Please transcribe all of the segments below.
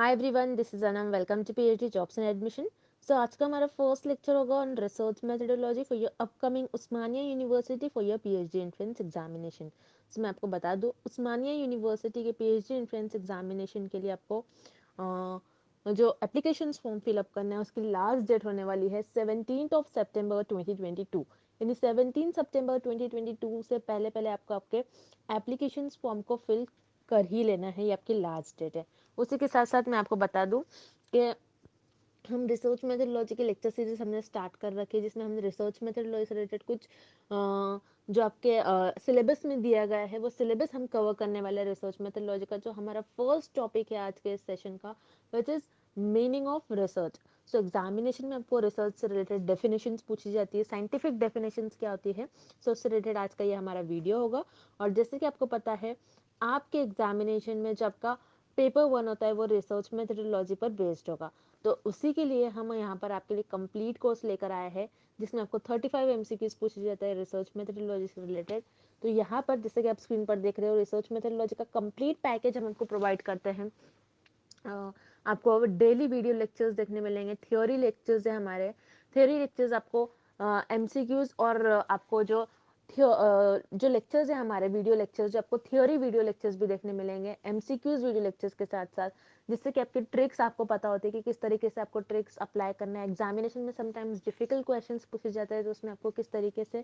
Hi everyone, this is Anam. Welcome to PhD jobs and admission. So आज का हमारा first lecture होगा on research methodology for your upcoming Osmania university for your PhD entrance examination. So मैं आपको बता दूं, Osmania university के पीएचडी एंट्रेंस एग्जामिनेशन के लिए आपको जो एप्लीकेशन फॉर्म फिलअप करना है उसकी लास्ट डेट होने वाली है 17 सितंबर 2022। यानी 17 सितंबर 2022 से पहले पहले आपको आपके एप्लीकेशन फॉर्म को फिल कर ही लेना है। ये आपकी लास्ट डेट है। उसी के साथ साथ मैं आपको बता दूं कि हम रिसर्च मेथडोलॉजी के लेक्चर सीरीज हमने स्टार्ट कर रखी है, जिसमें हमने रिसर्च मेथडोलॉजी से रिलेटेड कुछ जो आपके सिलेबस में दिया गया है वो सिलेबस हम कवर करने वाले हैं रिसर्च मेथडोलॉजी का। जो हमारा फर्स्ट टॉपिक है आज के इस सेशन का, which is meaning of research. So examination में आपको रिसर्च से रिलेटेड डेफिनेशंस पूछी जाती है, साइंटिफिक डेफिनेशंस क्या होती है। सो उससे रिलेटेड आज का ये हमारा वीडियो होगा। और जैसे कि आपको पता है, आपके एग्जामिनेशन में जो आपका पेपर 1 होता है वो रिसर्च मेथडोलॉजी पर बेस्ड होगा। तो उसी के लिए हम यहाँ पर आपके लिए कंप्लीट कोर्स लेकर आए हैं, जिसमें आपको 35 एमसीक्यूज पूछे जाता है रिसर्च मेथडोलॉजी से रिलेटेड। तो यहाँ पर जैसे कि आप स्क्रीन पर देख रहे हो, रिसर्च मेथडोलॉजी का कंप्लीट पैकेज हम आपको प्रोवाइड करते हैं। आपको डेली वीडियो लेक्चर्स देखने मिलेंगे, थ्योरी लेक्चर्स है हमारे। थ्योरी लेक्चर्स आपको एमसीक्यूज और आपको जो लेक्चर्स है हमारे वीडियो लेक्चर्स, जो आपको थ्योरी वीडियो लेक्चर्स भी देखने मिलेंगे एमसीक्यूज वीडियो लेक्चर्स के साथ साथ, जिससे कि आपकी ट्रिक्स आपको पता होती है कि किस तरीके से आपको ट्रिक्स अप्लाई करना है। एग्जामिनेशन में समटाइम्स डिफिकल्ट क्वेश्चंस पूछे जाते हैं, तो उसमें आपको किस तरीके से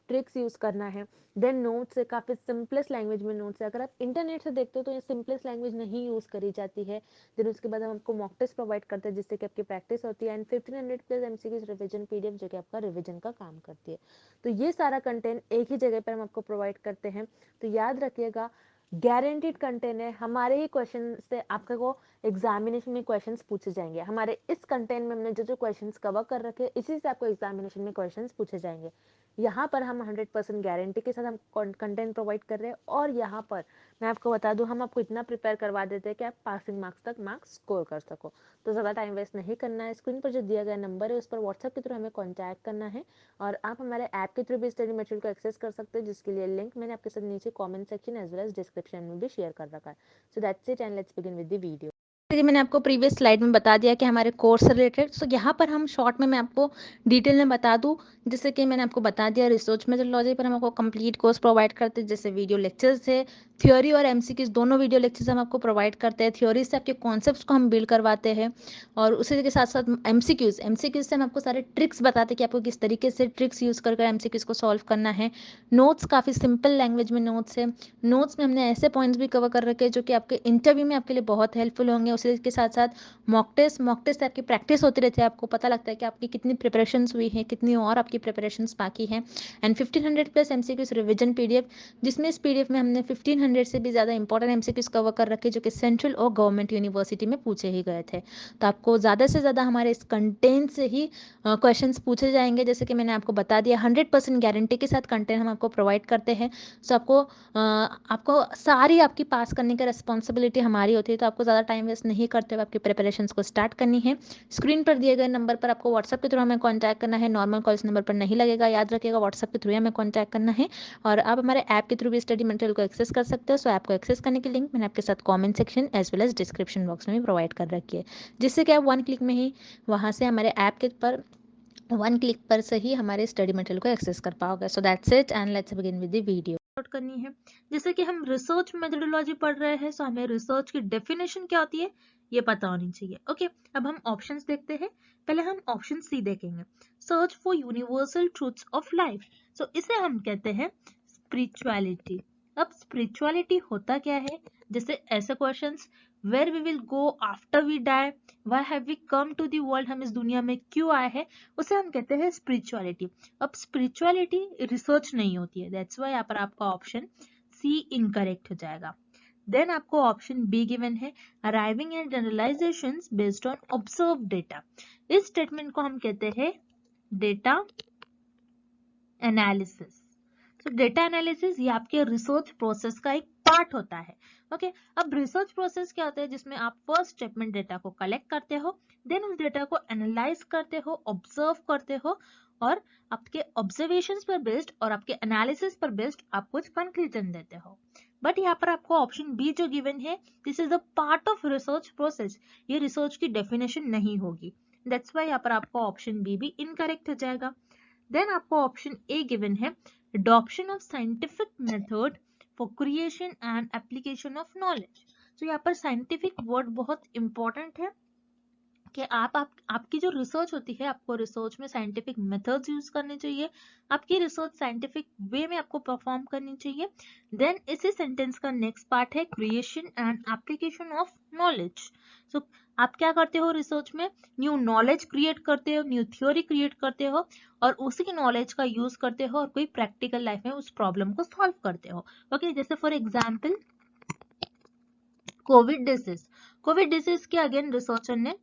ट्रिक्स यूज करना है। देन नोट्स है, काफी सिंपलेस्ट लैंग्वेज में नोट्स है। अगर आप इंटरनेट से देखते हो तो ये सिंपलेस्ट लैंग्वेज नहीं यूज करी जाती है। देन उसके बाद हम आपको मॉक टेस्ट प्रोवाइड करते हैं, जिससे कि आपकी प्रैक्टिस होती है। And 1500 plus MCQs revision PDF, जो कि आपका रिवीजन का काम करती है। तो ये सारा कंटेंट एक ही जगह पर हम आपको प्रोवाइड करते हैं। तो याद रखिएगा, गारंटीड कंटेंट है। हमारे ही क्वेश्चन से आपका को एग्जामिनेशन में क्वेश्चंस पूछे जाएंगे। हमारे इस कंटेंट में हमने जो जो क्वेश्चंस कवर कर रखे हैं, इसी से आपको एग्जामिनेशन में क्वेश्चंस पूछे जाएंगे। यहाँ पर हम 100% गारंटी के साथ हम कंटेंट प्रोवाइड कर रहे हैं। और यहाँ पर मैं आपको बता दूं, हम आपको इतना प्रिपेयर करवा देते हैं कि आप पासिंग मार्क्स तक मार्क्स स्कोर कर सको। तो ज़्यादा टाइम वेस्ट नहीं करना है। स्क्रीन पर जो दिया गया नंबर है उस पर व्हाट्सएप के थ्रू हमें कॉन्टैक्ट करना है, और आप हमारे ऐप के थ्रू भी स्टडी मटेरियल को एक्सेस कर सकते हैं, जिसके लिए लिंक मैंने आपके साथ नीचे comment section as well as description में भी शेयर कर रखा है। So that's it, and let's begin with the video. जैसे कि मैंने आपको प्रीवियस स्लाइड में बता दिया कि हमारे कोर्स से रिलेटेड, सो यहाँ पर हम शॉर्ट में मैं आपको डिटेल में बता दूँ। जैसे कि मैंने आपको बता दिया, रिसर्च मेथोडोलॉजी पर हम आपको कंप्लीट कोर्स प्रोवाइड करते हैं, जैसे वीडियो लेक्चर्स है, थ्योरी और एमसीक्यूज दोनों वीडियो लेक्चर्स हम आपको प्रोवाइड करते हैं। थ्योरी से आपके कॉन्सेप्ट्स को हम बिल्ड करवाते हैं, और उसी के साथ साथ एमसीक्यूज से हम आपको सारे ट्रिक्स बताते हैं कि आपको किस तरीके से ट्रिक्स यूज़ कर एमसीक्यूज को सॉल्व करना है। नोट्स काफ़ी सिंपल लैंग्वेज में नोट्स है। नोट्स में हमने ऐसे पॉइंट्स भी कवर कर रखे हैं जो कि आपके इंटरव्यू में आपके लिए बहुत हेल्पफुल होंगे। उसी के साथ साथ मॉक टेस्ट से आपकी प्रैक्टिस होती रहती है, आपको पता लगता है कि आपकी कितनी प्रिपरेशंस हुई है, कितनी और आपकी प्रिपरेशंस बाकी हैं। And 1500 plus MCQs revision PDF, जिसमें इस पीडीएफ में हमने 1500 से भी ज़्यादा इंपॉर्टेंट एमसीक्यूज कवर कर रखे जो कि सेंट्रल और गवर्नमेंट यूनिवर्सिटी में पूछे ही गए थे। तो आपको ज़्यादा से ज़्यादा हमारे इस कंटेंट से ही क्वेश्चंस पूछे जाएंगे। जैसे कि मैंने आपको बता दिया, 100% गारंटी के साथ कंटेंट हम आपको प्रोवाइड करते हैं। सो आपको सारी आपकी पास करने की रिस्पॉन्सिबिलिटी हमारी होती है। तो आपको ज़्यादा टाइम वेस्ट नहीं करते हुए आपकी प्रिपरेशंस को स्टार्ट करनी है। स्क्रीन पर दिए गए नंबर पर आपको व्हाट्सएप के थ्रू हमें कॉन्टैक्ट करना है। नॉर्मल कॉल इस नंबर पर नहीं लगेगा, याद रखिएगा, व्हाट्सएप के थ्रू हमें कॉन्टैक्ट करना है। और आप हमारे ऐप के थ्रू भी स्टडी मटेरियल को एक्सेस कर सकते हो। सो ऐप को एक्सेस करने की लिंक मैंने आपके साथ comment section as well as description box में भी प्रोवाइड कर रखी है, जिससे कि आप 1 क्लिक में ही वहाँ से हमारे ऐप के पर 1 क्लिक पर से ही हमारे स्टडी मटेरियल को एक्सेस कर पाओगे। सो that's it, and let's begin with the video. Note करनी है, जैसे कि हम रिसर्च मेथोडोलॉजी पढ़ रहे हैं, सो हमें रिसर्च की डेफिनेशन क्या होती है ये पता होनी चाहिए। ओके, अब हम ऑप्शंस देखते हैं। पहले हम ऑप्शन सी देखेंगे, search for universal truths of life. So इसे हम कहते हैं स्पिरिचुअलिटी। अब स्पिरिचुअलिटी होता क्या है? जैसे ऐसे questions, where we will go after we die, why have we come to the world, हम इस दुनिया में क्यों आए हैं, उसे हम कहते हैं स्पिरिचुअलिटी। अब स्पिरिचुअलिटी रिसर्च नहीं होती है, दैट्स व्हाई यहाँ पर आपका ऑप्शन सी इनकरेक्ट हो जाएगा। देन आपको ऑप्शन बी गिवन है, arriving at generalisations based on observe data. इस स्टेटमेंट को हम कहते हैं डेटा एनालिसिस। तो डेटा एनालिसिस ये आपके रिसर्च प्रोसेस का एक पार्ट होता है। ओके, अब रिसर्च प्रोसेस क्या होता है? जिसमें आप फर्स्ट स्टेप में डेटा को कलेक्ट करते हो, देन उस डेटा को एनालाइज करते हो, ऑब्जर्व करते हो, और आपके ऑब्जर्वेशंस पर बेस्ड और आपके एनालिसिस पर बेस्ड आप कुछ कंक्लूजन देते हो। बट यहाँ पर आपको ऑप्शन बी जो गिवन है, this is the part of research process, ये रिसर्च की डेफिनेशन नहीं होगी, दैट्स वाई यहाँ पर आपको ऑप्शन बी भी इनकरेक्ट हो जाएगा। देन आपको ऑप्शन ए गिवन है, adoption of scientific method for creation and application of knowledge। तो यहाँ पर साइंटिफिक वर्ड बहुत इंपॉर्टेंट है कि आपकी जो रिसर्च होती है, आपको रिसर्च में साइंटिफिक मेथड्स यूज करने चाहिए, आपकी रिसर्च साइंटिफिक वे में आपको परफॉर्म करनी चाहिए। देन इसी सेंटेंस का नेक्स्ट पार्ट है creation and application of knowledge. So आप क्या करते हो रिसर्च में, न्यू नॉलेज क्रिएट करते हो, न्यू थ्योरी क्रिएट करते हो और उसी नॉलेज का यूज करते हो और कोई प्रैक्टिकल लाइफ में उस प्रॉब्लम को सॉल्व करते हो। ओके, जैसे फॉर एग्जाम्पल कोविड डिसीज के अगेन रिसर्चर ने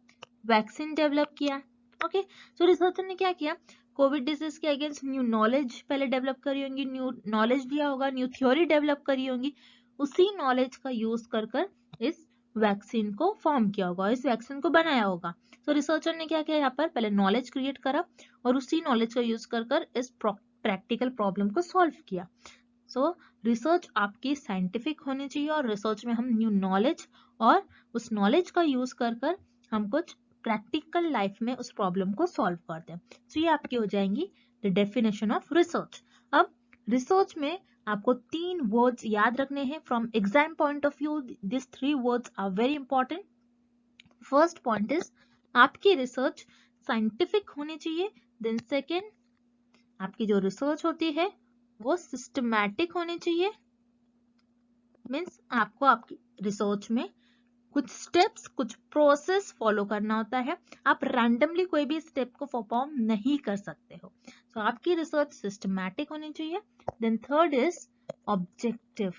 वैक्सीन डेवलप किया। ओके, सो रिसर्चर ने क्या किया, कोविड डिजीज के अगेंस्ट न्यू नॉलेज पहले डेवलप करी होंगी, न्यू नॉलेज दिया होगा, न्यू थ्योरी डेवलप करी होंगी, उसी नॉलेज का यूज कर कर इस वैक्सीन को फॉर्म किया होगा, इस वैक्सीन को बनाया होगा। तो रिसर्चर ने क्या किया, यहाँ पर पहले नॉलेज क्रिएट करा और उसी नॉलेज का यूज कर कर इस प्रैक्टिकल प्रॉब्लम को सॉल्व किया। सो रिसर्च आपकी साइंटिफिक होनी चाहिए और रिसर्च में हम न्यू नॉलेज और उस नॉलेज का यूज कर कर हम कुछ प्रैक्टिकल लाइफ में उस प्रॉब्लम को सॉल्व करते हैं। तो ये आपकी हो जाएंगी द डेफिनेशन ऑफ रिसर्च। अब रिसर्च में आपको 3 वर्ड्स याद रखने हैं from exam point of view, this 3 words are very important. First point is आपकी रिसर्च साइंटिफिक होनी चाहिए। देन सेकेंड, आपकी जो रिसर्च होती है वो सिस्टमैटिक होनी चाहिए, मीन्स आपको आपकी रिसर्च में कुछ स्टेप्स, कुछ प्रोसेस फॉलो करना होता है, आप रैंडमली कोई भी स्टेप को परफॉर्म नहीं कर सकते हो। तो आपकी रिसर्च सिस्टमैटिक होनी चाहिए। Then third is objective,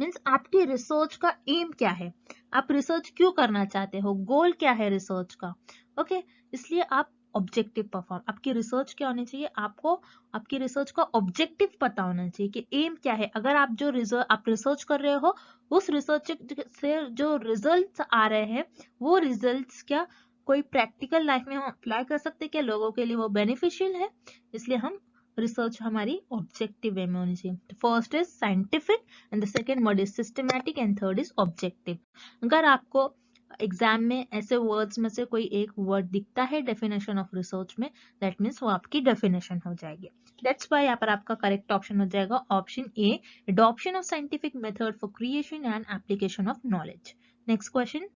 means आपकी रिसर्च का एम क्या है, आप रिसर्च क्यों करना चाहते हो, गोल क्या है रिसर्च का। ओके, इसलिए आप ऑब्जेक्टिव परफॉर्म, आपकी रिसर्च क्या होनी चाहिए, आपको आपकी रिसर्च का ऑब्जेक्टिव पता होना चाहिए कि एम क्या है। अगर आप जो आप रिसर्च कर रहे हो उस रिसर्च से जो रिजल्ट्स आ रहे हैं वो रिजल्ट्स क्या कोई प्रैक्टिकल लाइफ में हम अप्लाई कर सकते हैं, क्या लोगों के लिए वो बेनिफिशियल है, इसलिए हम रिसर्च हमारी ऑब्जेक्टिव वे में होनी चाहिए। First is scientific and the second word is systematic and third is objective. अगर आपको एग्जाम में ऐसे वर्ड्स में से कोई एक वर्ड दिखता है डेफिनेशन ऑफ रिसर्च में, दैट मीन्स वो आपकी डेफिनेशन हो जाएगी। दैट्स वाई यहाँ पर आपका करेक्ट ऑप्शन हो जाएगा option A, adoption of scientific method for creation and application of knowledge. Next question,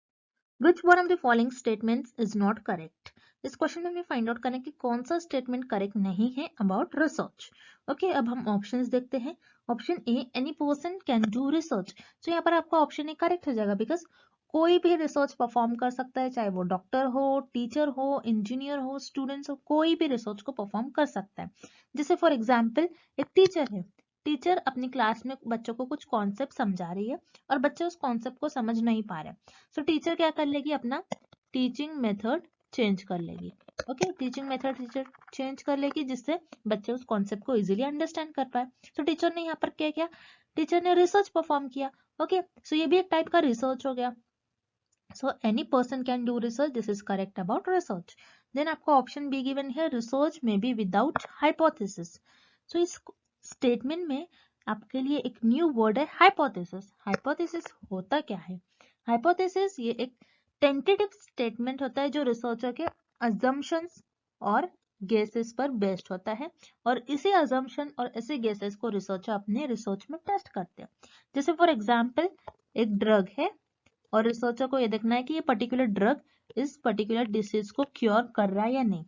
which one of the following statements is not correct. इस क्वेश्चन में हमें फाइंड आउट करना है कि कौन सा स्टेटमेंट करेक्ट नहीं है अबाउट रिसर्च। ओके, अब हम ऑप्शंस देखते हैं। Option A, any person can do research. तो यहाँ पर आपका ऑप्शन ए करेक्ट हो जाएगा, बिकॉज कोई भी रिसर्च परफॉर्म कर सकता है, चाहे वो डॉक्टर हो, टीचर हो, इंजीनियर हो, स्टूडेंट्स हो, कोई भी रिसर्च को परफॉर्म कर सकता है। जैसे फॉर एग्जाम्पल एक टीचर है, टीचर अपनी क्लास में बच्चों को कुछ कॉन्सेप्ट समझा रही है और बच्चे उस कॉन्सेप्ट को समझ नहीं पा रहे, सो टीचर क्या कर लेगी, अपना टीचिंग मेथड चेंज कर लेगी। Okay, teaching method teacher change कर लेगी जिससे बच्चे उस कॉन्सेप्ट को इजीली अंडरस्टैंड कर पाए। तो टीचर ने यहाँ पर क्या किया, टीचर ने रिसर्च परफॉर्म किया। ओके, सो ये भी एक टाइप का रिसर्च हो गया। So any person can do research, this is correct about research. Then आपको ऑप्शन बी गिवन है, रिसर्च में बी विदाउट हाइपोथेसिस। सो इस स्टेटमेंट में आपके लिए एक न्यू वर्ड है हाइपोथेसिस। हाइपोथेसिस होता क्या है, हाइपोथेसिस ये एक टेंटेटिव स्टेटमेंट होता है जो रिसर्चर के अजम्पशंस और गेसेस पर बेस्ड होता है और इसी अजम्पशन और इसी गेसेस को रिसर्चर अपने रिसर्च में टेस्ट करते हैं। जैसे फॉर एग्जांपल एक ड्रग है और रिसर्चर को ये देखना है कि ये पर्टिकुलर ड्रग इस पर्टिकुलर डिसीज को क्योर कर रहा है या नहीं।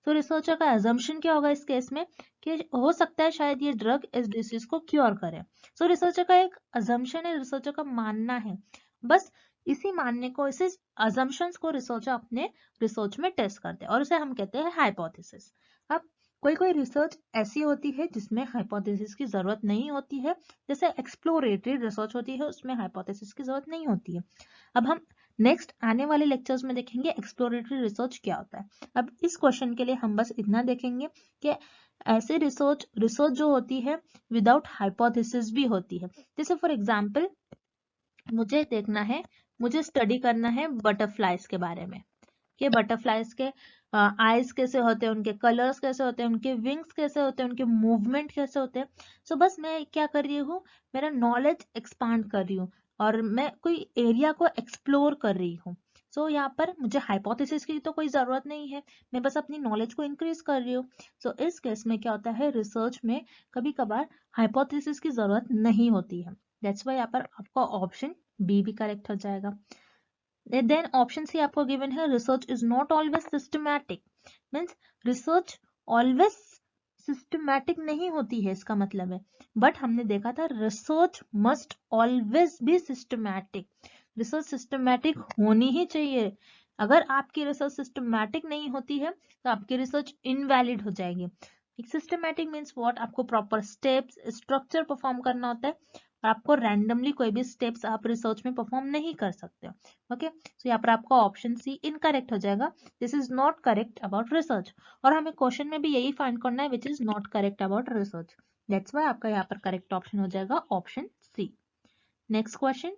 तो रिसर्चर का अजम्पशन क्या होगा इस केस में कि हो सकता है शायद ये ड्रग इस डिसीज को क्योर करे। सो रिसर्चर का एक अजम्पशन है, रिसर्चर का मानना है, बस इसी मानने को, इसी अजम्पशंस को रिसर्चर अपने रिसर्च में टेस्ट करते हैं और उसे हम कहते हैं हाइपोथेसिस। अब कोई कोई रिसर्च ऐसी होती है जिसमें हाइपोथेसिस की जरूरत नहीं होती है, जैसे एक्सप्लोरेटरी रिसर्च होती है उसमें हाइपोथेसिस की जरूरत नहीं होती है। अब हम नेक्स्ट आने वाले लेक्चर्स में देखेंगे एक्सप्लोरेटरी रिसर्च क्या होता है। अब इस क्वेश्चन के लिए हम बस इतना देखेंगे कि ऐसे रिसर्च जो होती है विदाउट हाइपोथेसिस भी होती है। जैसे फॉर एग्जांपल मुझे देखना है, मुझे स्टडी करना है बटरफ्लाइज के बारे में, कि बटरफ्लाइज के आईज कैसे होते हैं, उनके कलर्स कैसे होते हैं, उनके विंग्स कैसे होते हैं, उनके मूवमेंट कैसे होते हैं। सो बस मैं क्या कर रही हूँ, मेरा नॉलेज एक्सपांड कर रही हूँ और मैं कोई एरिया को एक्सप्लोर कर रही हूँ। सो यहाँ पर मुझे हाइपोथेसिस की तो कोई जरूरत नहीं है, मैं बस अपनी नॉलेज को इंक्रीज कर रही हूँ। सो इस केस में क्या होता है, रिसर्च में कभी कभार हाइपोथेसिस की जरूरत नहीं होती है। दैट्स वाई यहाँ पर आपका ऑप्शन बी भी करेक्ट हो जाएगा। देन ऑप्शन सी आपको गिवन है, research is not always systematic. Means research always systematic नहीं होती है, इसका मतलब है। बट हमने देखा था research must always be systematic. Research systematic होनी ही चाहिए। अगर आपकी रिसर्च सिस्टमैटिक नहीं होती है तो आपकी रिसर्च इनवैलिड हो जाएगी। सिस्टमैटिक मीन्स व्हाट, आपको प्रॉपर स्टेप्स स्ट्रक्चर परफॉर्म करना होता है और आपको रैंडमली कोई भी स्टेप्स आप रिसर्च में परफॉर्म नहीं कर सकते हो। ओके, सो यहाँ पर आपका ऑप्शन सी इनकरेक्ट हो जाएगा, this is not correct about research. और हमें क्वेश्चन में भी यही फाइंड करना है, which is not correct about research. That's why आपका यहाँ पर करेक्ट ऑप्शन हो जाएगा option C. Next question,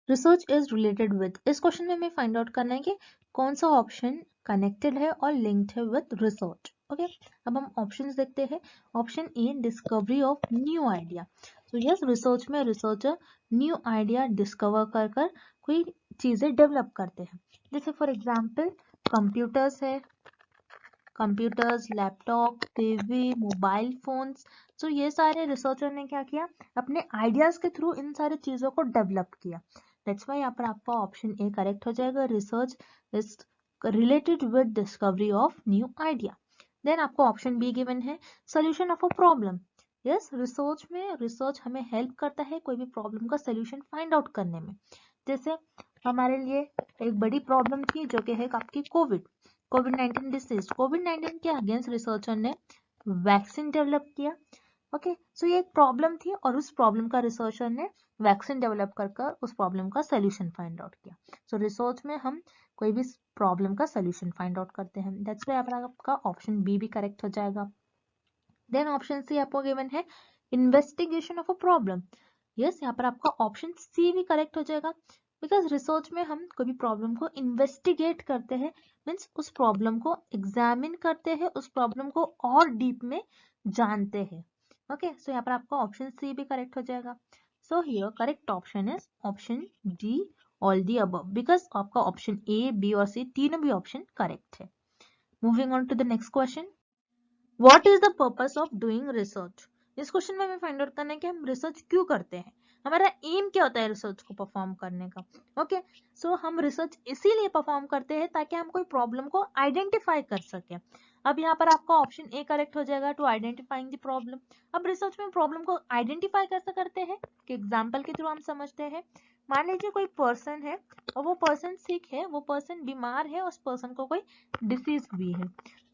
research is related with. इस क्वेश्चन में हमें फाइंड आउट करना है कि कौन सा ऑप्शन कनेक्टेड है और लिंक्ड है विद रिसर्च। ओके, अब हम ऑप्शंस देखते हैं। Option A, discovery of new idea. तो यस, रिसर्च में रिसर्चर न्यू आइडिया डिस्कवर कर कर कोई चीजें डेवलप करते हैं। जैसे फॉर एग्जांपल कंप्यूटर्स है, computers, laptop, TV, mobile phones. तो ये सारे रिसर्चर ने क्या किया, अपने आइडियाज के थ्रू इन सारी चीजों को डेवलप किया। दैट्स वाई यहाँ पर आपका ऑप्शन ए करेक्ट हो जाएगा, research is related with discovery of new idea. Then आपको ऑप्शन बी गिवन है, solution of a problem. Yes, research में रिसर्च हमें हेल्प करता है कोई भी प्रॉब्लम का सोल्यूशन फाइंड आउट करने में। जैसे हमारे लिए एक बड़ी प्रॉब्लम थी जो कि है आपकी कोविड 19 डिसीज। कोविड 19 के अगेंस्ट रिसर्चर ने वैक्सीन डेवलप किया। ओके, सो ये एक प्रॉब्लम थी और उस प्रॉब्लम का रिसर्चर ने वैक्सीन डेवलप कर कर उस प्रॉब्लम का सोल्यूशन फाइंड आउट किया। सो रिसर्च में हम कोई भी प्रॉब्लम का सोल्यूशन फाइंड आउट करते हैं। दैट्स वाई आपका ऑप्शन बी भी करेक्ट हो जाएगा। देन ऑप्शन सी आपको गिवन है, investigation of a problem. Yes, यहाँ पर आपका ऑप्शन सी भी करेक्ट हो जाएगा, बिकॉज रिसर्च में हम कोई भी प्रॉब्लम को इन्वेस्टिगेट करते हैं, मीन्स उस प्रॉब्लम को एग्जामिन करते हैं, उस प्रॉब्लम को और डीप में जानते हैं। ओके, सो यहाँ पर आपका ऑप्शन सी भी करेक्ट हो जाएगा। So here correct option is option D, all the above, because आपका ऑप्शन ए, बी और सी तीनों भी ऑप्शन करेक्ट है। Moving on to the next question, what is the purpose of doing research. इस question में हमें find out करना है कि हम रिसर्च क्यों करते हैं, हमारा एम क्या होता है रिसर्च को परफॉर्म करने का। ओके, सो हम रिसर्च इसीलिए परफॉर्म करते हैं ताकि हम कोई प्रॉब्लम को आइडेंटिफाई कर सकें। अब यहाँ पर आपका ऑप्शन ए करेक्ट हो जाएगा, टू आइडेंटिफाइंग द प्रॉब्लम। अब रिसर्च में प्रॉब्लम को आइडेंटिफाई कैसे करते हैं कि एग्जाम्पल के थ्रू हम समझते हैं। मान लीजिए कोई पर्सन है और वो पर्सन सिक है, वो पर्सन बीमार है, उस पर्सन को कोई डिसीज हुई है।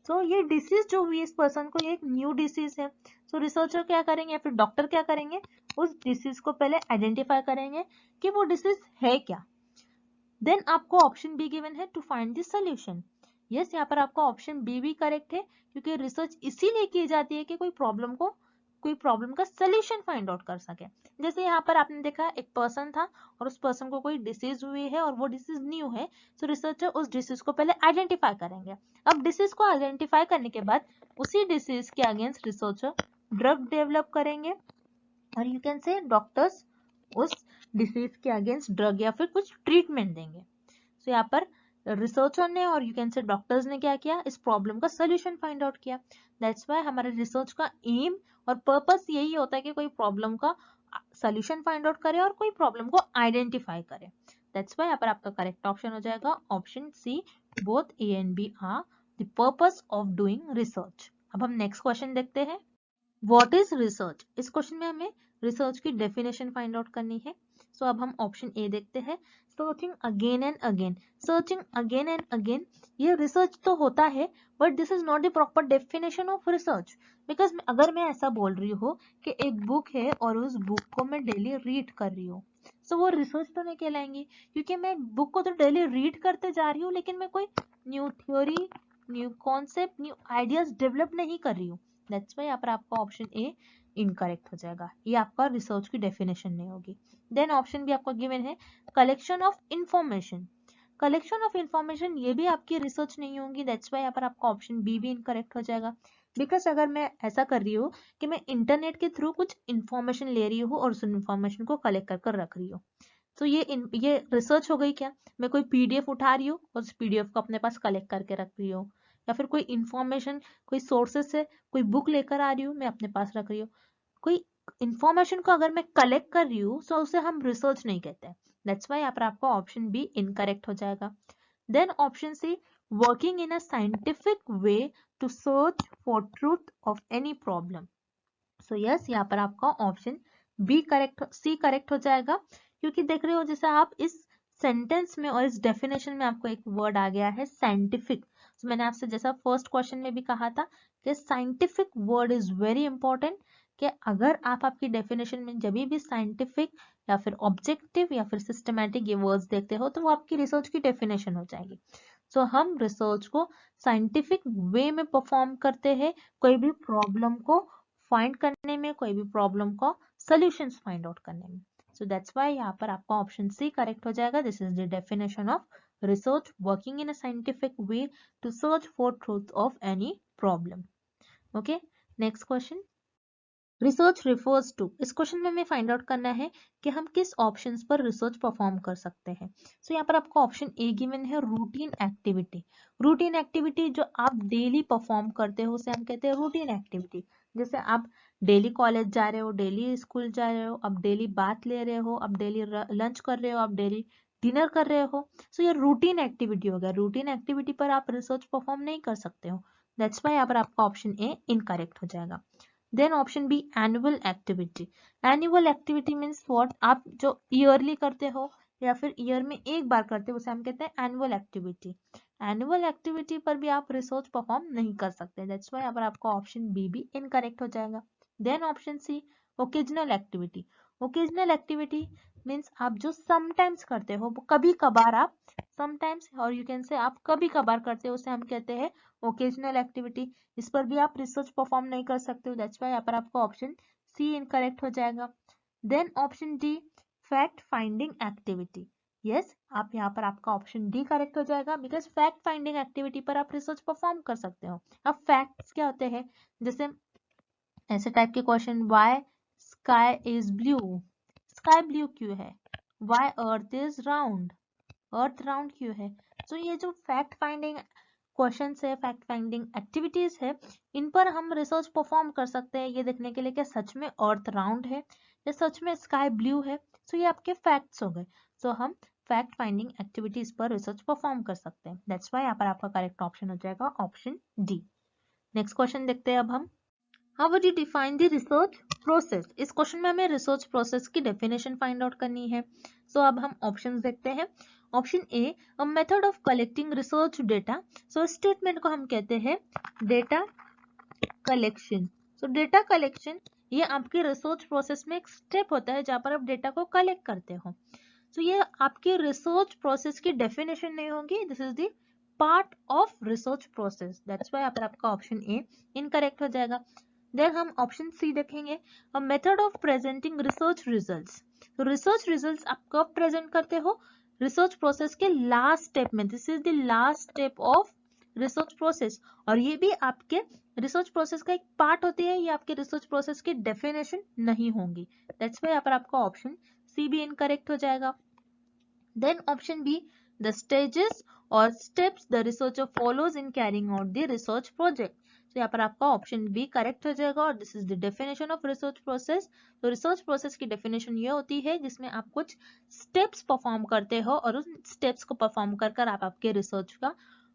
सो ये डिसीज जो हुई इस पर्सन को, ये एक न्यू डिसीज है। सो रिसर्चर क्या करेंगे या फिर डॉक्टर क्या करेंगे, उस डिसीज को पहले आइडेंटिफाई करेंगे कि वो डिसीज है क्या। देन आपको ऑप्शन बी गिवन है, to find the solution. Yes, यहाँ पर आपका ऑप्शन बी भी करेक्ट है, क्योंकि रिसर्च इसीलिए की जाती है कि कोई प्रॉब्लम का सोल्यूशन फाइंड आउट कर सके। जैसे यहाँ पर आपने देखा एक पर्सन था और उस पर्सन को कोई डिसीज हुई है और वो डिसीज न्यू है। सो रिसर्चर उस डिसीज को पहले आइडेंटिफाई करेंगे। अब डिसीज को आइडेंटिफाई करने के बाद उसी डिसीज के अगेंस्ट रिसर्चर ड्रग डेवलप करेंगे और यू कैन से डॉक्टर्स उस डिसीज के अगेंस्ट ड्रग या फिर कुछ ट्रीटमेंट देंगे। सो यहाँ पर रिसर्चर ने और यू कैन से डॉक्टर्स ने क्या किया, इस प्रॉब्लम का सोल्यूशन फाइंड आउट किया। दैट्स वाई हमारे रिसर्च का एम और पर्पस यही होता है कि कोई प्रॉब्लम का सोल्यूशन फाइंड आउट करे और कोई प्रॉब्लम को आइडेंटिफाई करे। दैट्स वाई यहाँ पर आपका करेक्ट ऑप्शन हो जाएगा option C, both A and B are the purpose of doing research. अब हम नेक्स्ट क्वेश्चन देखते हैं, व्हाट इज रिसर्च। इस क्वेश्चन में हमें रिसर्च की डेफिनेशन फाइंड आउट करनी है। सो अब हम ऑप्शन ए देखते हैं, searching again and again. Searching again and again ये रिसर्च तो होता है, but this is not the proper definition of research. Because अगर मैं ऐसा बोल रही हूँ कि एक बुक है और उस बुक को मैं डेली रीड कर रही हूँ, सो वो रिसर्च तो नहीं कहलाएंगी, क्योंकि मैं बुक को तो डेली रीड करते जा रही हूँ लेकिन मैं कोई new theory, new concept, new ideas develop नहीं कर रही हूँ। दैट्स वाई यहाँ पर आपका ऑप्शन ए इनकरेक्ट हो जाएगा, ये आपका रिसर्च की डेफिनेशन नहीं होगी। देन ऑप्शन भी आपको गिवन है, collection of information. Collection of information ये भी आपकी रिसर्च नहीं होगी, दैट्स वाई यहाँ पर आपका ऑप्शन बी भी इनकरेक्ट हो जाएगा। बिकॉज अगर मैं ऐसा कर रही हूँ कि मैं इंटरनेट के थ्रू कुछ इंफॉर्मेशन ले रही हूँ और उस इंफॉर्मेशन को कलेक्ट कर कर रख रही हूँ, तो ये रिसर्च हो गई क्या? मैं कोई पीडीएफ उठा रही हूँ और उस पीडीएफ को अपने पास कलेक्ट करके रख रही हूँ, या फिर कोई इंफॉर्मेशन कोई सोर्सेस से कोई बुक लेकर आ रही हूँ, मैं अपने पास रख रही हूँ। कोई इंफॉर्मेशन को अगर मैं कलेक्ट कर रही हूँ तो उसे हम रिसर्च नहीं कहते हैं, दैट्स वाई यहाँ पर आपका ऑप्शन बी इनकरेक्ट हो जाएगा। Then option C, working in a scientific way to search for truth of any problem. So yes, यहाँ पर आपका option B correct, C correct हो जाएगा, क्योंकि देख रहे हो जैसे आप इस सेंटेंस में और इस डेफिनेशन में आपको एक वर्ड आ गया है साइंटिफिक। तो मैंने आपसे जैसा फर्स्ट क्वेश्चन में भी कहा था कि scientific word is very important, कि अगर आप आपकी डेफिनेशन में जब भी साइंटिफिक या फिर ऑब्जेक्टिव या फिर सिस्टमैटिक ये वर्ड्स देखते हो तो वो आपकी रिसर्च की डेफिनेशन हो जाएगी। सो हम रिसर्च को साइंटिफिक वे में परफॉर्म करते हैं, कोई भी प्रॉब्लम को फाइंड करने में, कोई भी प्रॉब्लम का सॉल्यूशंस फाइंड आउट करने में। सो दैट्स व्हाई यहाँ पर आपका ऑप्शन सी करेक्ट हो जाएगा। This is the definition of research, working in a scientific way to search for truth of any problem. Okay, next question, research refers to. इस question में हमें find out करना है कि हम किस ऑप्शंस पर रिसर्च परफॉर्म कर सकते हैं। सो यहाँ पर आपको ऑप्शन ए गिवन है, रूटीन एक्टिविटी। रूटीन एक्टिविटी जो आप डेली परफॉर्म करते हो उसे हम कहते हैं रूटीन एक्टिविटी। जैसे आप डेली कॉलेज जा रहे हो, डेली स्कूल जा रहे हो, आप डेली बात ले रहे हो, आप डेली लंच कर रहे हो, आप डेली डिनर कर रहे हो, सो ये रूटीन एक्टिविटी हो गया। रूटीन एक्टिविटी पर आप रिसर्च परफॉर्म नहीं कर सकते हो, दैट्स वाई यहाँ पर आपका ऑप्शन ए इनकरेक्ट हो जाएगा। Then option B, annual activity. Annual activity means what, आप जो ईयरली करते हो या फिर ईयर में एक बार करते हो उसे हम कहते हैं एनुअल एक्टिविटी। एनुअल एक्टिविटी पर भी आप रिसर्च परफॉर्म नहीं कर सकते, दैट्स व्हाई यहाँ पर आपका ऑप्शन बी भी इनकरेक्ट हो जाएगा। Then option C, occasional activity. Occasional activity means आप जो समटाइम्स करते हो, वो कभी कभार आप, समटाइम्स और यू कैन से आप कभी कभार करते हो, उसे हम कहते हैं ओकेजनल एक्टिविटी। इस पर भी आप रिसर्च परफॉर्म नहीं कर सकते हो, दैट्स व्हाई यहाँ पर आपका ऑप्शन सी इनकरेक्ट हो जाएगा। Then option D, fact finding activity. Yes, आप यहाँ पर आपका ऑप्शन डी करेक्ट हो जाएगा, बिकॉज फैक्ट फाइंडिंग एक्टिविटी पर आप रिसर्च परफॉर्म कर सकते हो। अब फैक्ट्स क्या होते हैं, जैसे ऐसे टाइप के question, why sky is blue, sky blue क्यों है, why earth is round, earth round क्यों है। तो ये जो फैक्ट फाइंडिंग क्वेश्चंस है, फैक्ट फाइंडिंग एक्टिविटीज है, इन पर हम रिसर्च परफॉर्म कर सकते हैं ये देखने के लिए कि सच में अर्थ राउंड है या सच में स्काई ब्लू है। सो ये आपके फैक्ट्स हो गए। सो हम फैक्ट फाइंडिंग एक्टिविटीज पर रिसर्च परफॉर्म कर सकते हैं, दैट्स व्हाई यहाँ पर आपका करेक्ट ऑप्शन हो जाएगा ऑप्शन डी। नेक्स्ट क्वेश्चन देखते हैं अब हम, how would you define the research process. इस क्वेश्चन में हमें रिसर्च प्रोसेस की डेफिनेशन फाइंड आउट करनी है। सो अब हम ऑप्शंस देखते हैं। Option A, a method of collecting research data. So statement को हम कहते हैं डेटा कलेक्शन। सो डेटा कलेक्शन ये आपके रिसर्च प्रोसेस में एक स्टेप होता है जहां पर आप डेटा को कलेक्ट करते हो। सो ये आपके रिसर्च प्रोसेस की डेफिनेशन नहीं होगी, this is the part of research process, that's why यहाँ पर आपका ऑप्शन ए इनकरेक्ट हो जाएगा। देन हम ऑप्शन सी देखेंगे, a method of presenting research results. तो रिसर्च रिजल्ट्स आप कब प्रेजेंट करते हो, रिसर्च प्रोसेस के लास्ट स्टेप में, this is the last step of research process, और ये भी आपके रिसर्च प्रोसेस का एक पार्ट होती है, ये आपके रिसर्च प्रोसेस की डेफिनेशन नहीं होंगी, दैट्स व्हाई यहाँ पर आपका ऑप्शन सी भी इनकरेक्ट हो जाएगा। Then option B, the stages or steps the researcher follows in carrying out the research project. तो यहाँ पर आपका ऑप्शन बी करेक्ट हो जाएगा, और this is the definition of research process. तो रिसर्च प्रोसेस की डेफिनेशन ये होती है जिसमें आप कुछ स्टेप्स परफॉर्म करते हो और उन स्टेप्स को परफॉर्म कर कर आप आपके रिसर्च का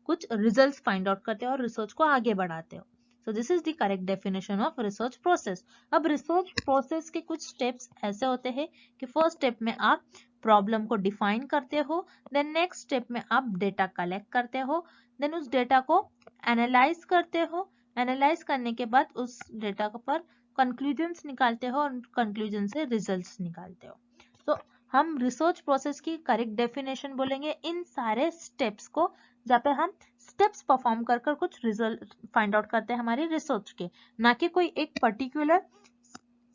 कुछ रिजल्ट्स फाइंड आउट करते हो और रिसर्च को आगे बढ़ाते हो। So this is the correct definition of research process. अब रिसर्च प्रोसेस के कुछ स्टेप्स ऐसे होते हैं कि फर्स्ट स्टेप में आप प्रॉब्लम को डिफाइन करते हो, देन नेक्स्ट स्टेप में आप डेटा कलेक्ट करते हो, देन उस डेटा को एनालाइज करते हो, एनालाइज करने के बाद उस डेटा पर कंक्लूजन्स निकालते हो और कंक्लूजन से रिजल्ट्स निकालते हो। तो हम रिसर्च प्रोसेस की करेक्ट डेफिनेशन बोलेंगे इन सारे स्टेप्स को, जहाँ पे हम स्टेप्स परफॉर्म कर कर कुछ रिजल्ट फाइंड आउट करते हैं हमारी रिसर्च के, ना कि कोई एक पर्टिकुलर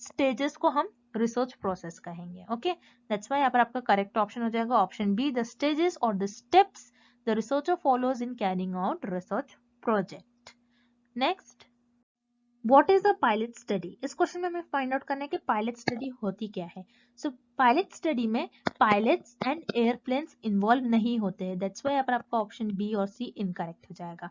स्टेजेस को हम रिसर्च प्रोसेस कहेंगे। ओके, दैट्स व्हाई यहाँ पर आपका करेक्ट ऑप्शन हो जाएगा ऑप्शन बी, द स्टेजेस और the steps the researcher follows in carrying out research project. Next, what is a pilot study? इस क्वेश्चन में हमें फाइंड आउट करना है कि पायलट स्टडी होती क्या है। सो पायलट स्टडी में पायलट्स एंड एयरप्लेन्स इन्वॉल्व नहीं होते हैं, दैट्स व्हाई यहाँ पर आपका ऑप्शन बी और सी इनकरेक्ट हो जाएगा।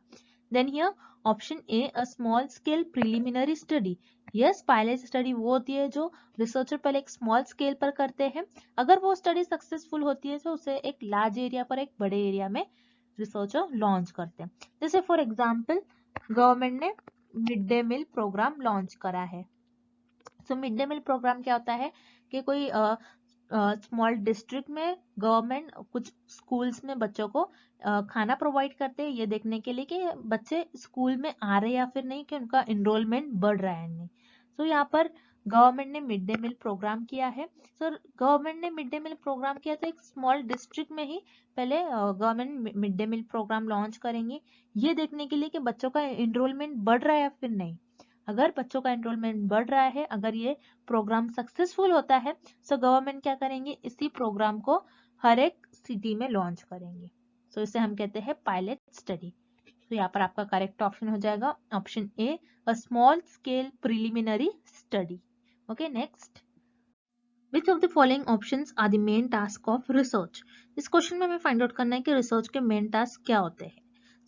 Then here option A, a small scale preliminary study. Yes, pilot study वो होती है जो रिसर्चर पहले एक स्मॉल स्केल पर करते हैं, अगर वो स्टडी सक्सेसफुल होती है तो उसे एक लार्ज एरिया पर, एक बड़े एरिया में रिसर्चर लॉन्च करते हैं। जैसे फॉर एग्जाम्पल गवर्नमेंट ने mid day meal program launch करा है। So mid day meal program क्या होता है कि कोई स्मॉल डिस्ट्रिक्ट में गवर्नमेंट कुछ स्कूल्स में बच्चों को खाना प्रोवाइड करते हैं, ये देखने के लिए कि बच्चे स्कूल में आ रहे या फिर नहीं, कि उनका एनरोलमेंट बढ़ रहा है नहीं। सो यहाँ पर गवर्नमेंट ने मिड डे मील प्रोग्राम किया है। सो गवर्नमेंट ने मिड डे मील प्रोग्राम किया तो एक स्मॉल डिस्ट्रिक्ट में ही पहले government mid day meal program launch करेंगे, ये देखने के लिए कि बच्चों का एनरोलमेंट बढ़ रहा है या फिर नहीं। अगर बच्चों का एनरोलमेंट बढ़ रहा है, अगर ये प्रोग्राम सक्सेसफुल होता है, सो गवर्नमेंट क्या करेंगे, इसी प्रोग्राम को हर एक सिटी में लॉन्च करेंगे। सो इसे हम कहते हैं पायलट स्टडी। तो यहाँ पर आपका करेक्ट ऑप्शन हो जाएगा option A, a small scale preliminary study. Okay, next, which of the following options are the main task of research? इस क्वेश्चन में हमें फाइंड आउट करना है कि रिसर्च के मेन टास्क क्या होते हैं।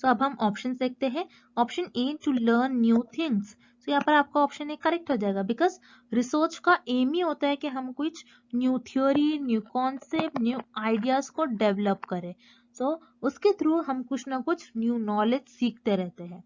सो अब हम ऑप्शन देखते हैं। Option A, to learn new things. तो यहाँ पर आपका ऑप्शन ए करेक्ट हो जाएगा, बिकॉज रिसर्च का एम ही होता है कि हम कुछ new theory, new concept, new ideas को डेवलप करें। सो उसके थ्रू हम कुछ ना कुछ न्यू नॉलेज सीखते रहते हैं।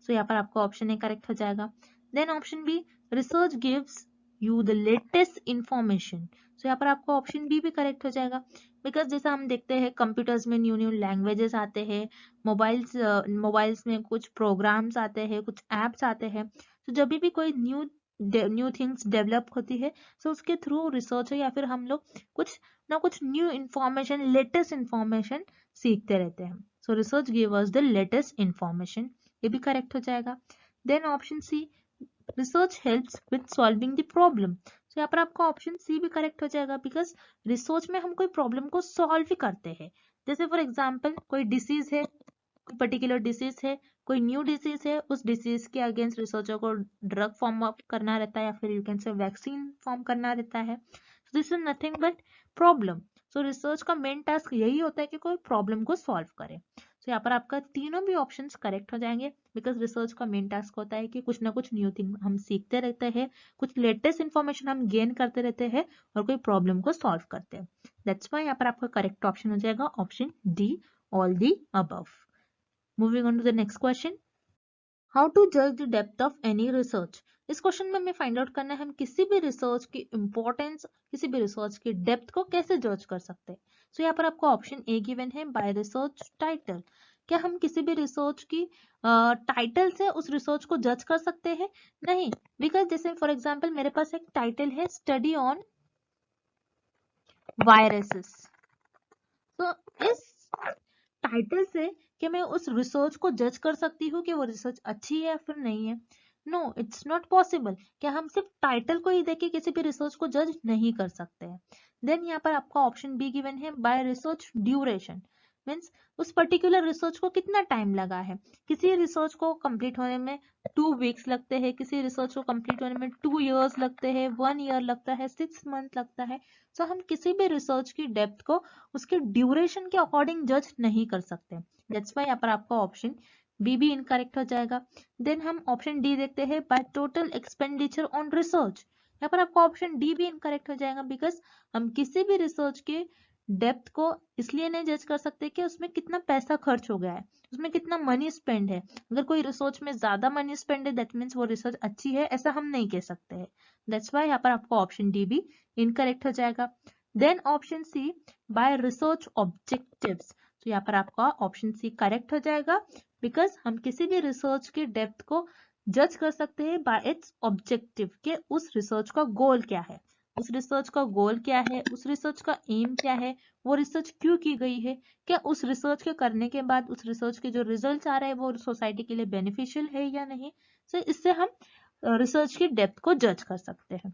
सो यहाँ पर आपका ऑप्शन ए करेक्ट हो जाएगा। Then option B, research gives you the latest information. So यहाँ पर आपका ऑप्शन बी भी करेक्ट हो जाएगा, बिकॉज जैसा हम देखते हैं कंप्यूटर्स में न्यू न्यू लैंग्वेजेस आते हैं, मोबाइल्स में कुछ प्रोग्राम्स आते हैं, कुछ एप्स आते हैं। तो जब भी कोई न्यू थिंग्स डेवलप होती है, सो उसके थ्रू रिसर्च या फिर हम लोग कुछ ना कुछ न्यू इंफॉर्मेशन, लेटेस्ट इंफॉर्मेशन सीखते रहते हैं। So research give us the latest information, ये भी करेक्ट हो जाएगा। Then option C, research helps with solving the problem. तो यहाँ पर आपका ऑप्शन सी भी करेक्ट हो जाएगा, बिकॉज रिसर्च में हम कोई प्रॉब्लम को सॉल्व ही करते हैं। जैसे फॉर एग्जांपल कोई डिसीज है, कोई पर्टिकुलर डिसीज है, कोई न्यू डिसीज है, उस डिसीज के अगेंस्ट रिसर्चर को ड्रग फॉर्म अप करना रहता है या फिर you can say vaccine form करना रहता है। So this is nothing but problem. So research का मेन टास्क यही होता है कि कोई प्रॉब्लम को सॉल्व करे। तो यहाँ पर आपका तीनों भी ऑप्शंस करेक्ट हो जाएंगे, बिकॉज रिसर्च का मेन टास्क होता है कि कुछ ना कुछ न्यू थिंग हम सीखते रहते हैं, कुछ लेटेस्ट इन्फॉर्मेशन हम गेन करते रहते हैं और कोई प्रॉब्लम को सॉल्व करते हैं। दैट्स व्हाई यहाँ पर आपका करेक्ट ऑप्शन हो जाएगा option D, all the above. Moving on to the next question, how to जज the depth of any research? इस क्वेश्चन में हमें फाइंड आउट करना है हम किसी भी रिसर्च की इंपॉर्टेंस, किसी भी रिसर्च की डेप्थ को कैसे जज कर सकते हैं। सो यहाँ पर आपको ऑप्शन ए गिवन है, बाय रिसर्च टाइटल। क्या हम किसी भी रिसर्च की टाइटल से उस रिसर्च को जज कर सकते हैं? नहीं, बिकॉज जैसे फॉर एग्जाम्पल मेरे पास एक टाइटल है, स्टडी ऑन वायरसेस। तो इस टाइटल से क्या मैं उस रिसर्च को जज कर सकती हूँ कि वो रिसर्च अच्छी है या फिर नहीं है? No, it's not possible. क्या हम सिर्फ टाइटल को ही देख के किसी भी रिसर्च को जज नहीं कर सकते हैं। देन यहाँ पर आपका ऑप्शन बी गिवन है, बाय रिसर्च ड्यूरेशन। मीन्स उस पर्टिकुलर रिसर्च को कितना टाइम लगा है। किसी रिसर्च को कंप्लीट होने में 2 वीक्स लगते हैं, किसी रिसर्च को कंप्लीट होने में 2 इयर्स लगते हैं, 1 ईयर लगता है, 6 मंथ लगता है। सो हम किसी भी रिसर्च की डेप्थ को उसके ड्यूरेशन के अकॉर्डिंग जज नहीं कर सकते। दैट्स व्हाई यहाँ पर आपका ऑप्शन बी भी इनकरेक्ट हो जाएगा। देन हम ऑप्शन डी देखते हैं, by total expenditure on research. यहाँ पर आपका ऑप्शन डी भी इनकरेक्ट हो जाएगा, बिकॉज हम किसी भी रिसर्च के डेप्थ को इसलिए नहीं जज कर सकते कि उसमें कितना पैसा खर्च हो गया है, उसमें कितना मनी स्पेंड है। अगर कोई रिसर्च में ज्यादा मनी स्पेंड है, दैट मीन्स वो रिसर्च अच्छी है, ऐसा हम नहीं कह सकते हैं। दैट्स व्हाई यहाँ पर आपका ऑप्शन डी भी इनकरेक्ट हो जाएगा। Then option C, by research objectives. तो यहाँ पर आपका ऑप्शन सी करेक्ट हो जाएगा, बिकॉज हम किसी भी रिसर्च की डेप्थ को जज कर सकते हैं बाय इट्स ऑब्जेक्टिव, के उस रिसर्च का गोल क्या है, उस रिसर्च का गोल क्या है, उस रिसर्च का एम क्या है, वो रिसर्च क्यों की गई है, क्या उस रिसर्च के करने के बाद उस रिसर्च के जो रिजल्ट आ रहे हैं वो सोसाइटी के लिए बेनिफिशियल है या नहीं। तो इससे हम रिसर्च की डेप्थ को जज कर सकते हैं।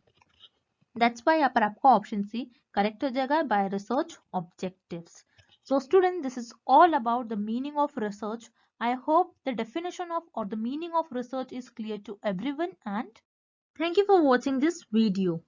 दैट्स वाई यहाँ पर आपको ऑप्शन सी करेक्ट हो जाएगा bye research objectives. So student, this is all about the meaning of research. I hope the definition of or the meaning of research is clear to everyone, and thank you for watching this video.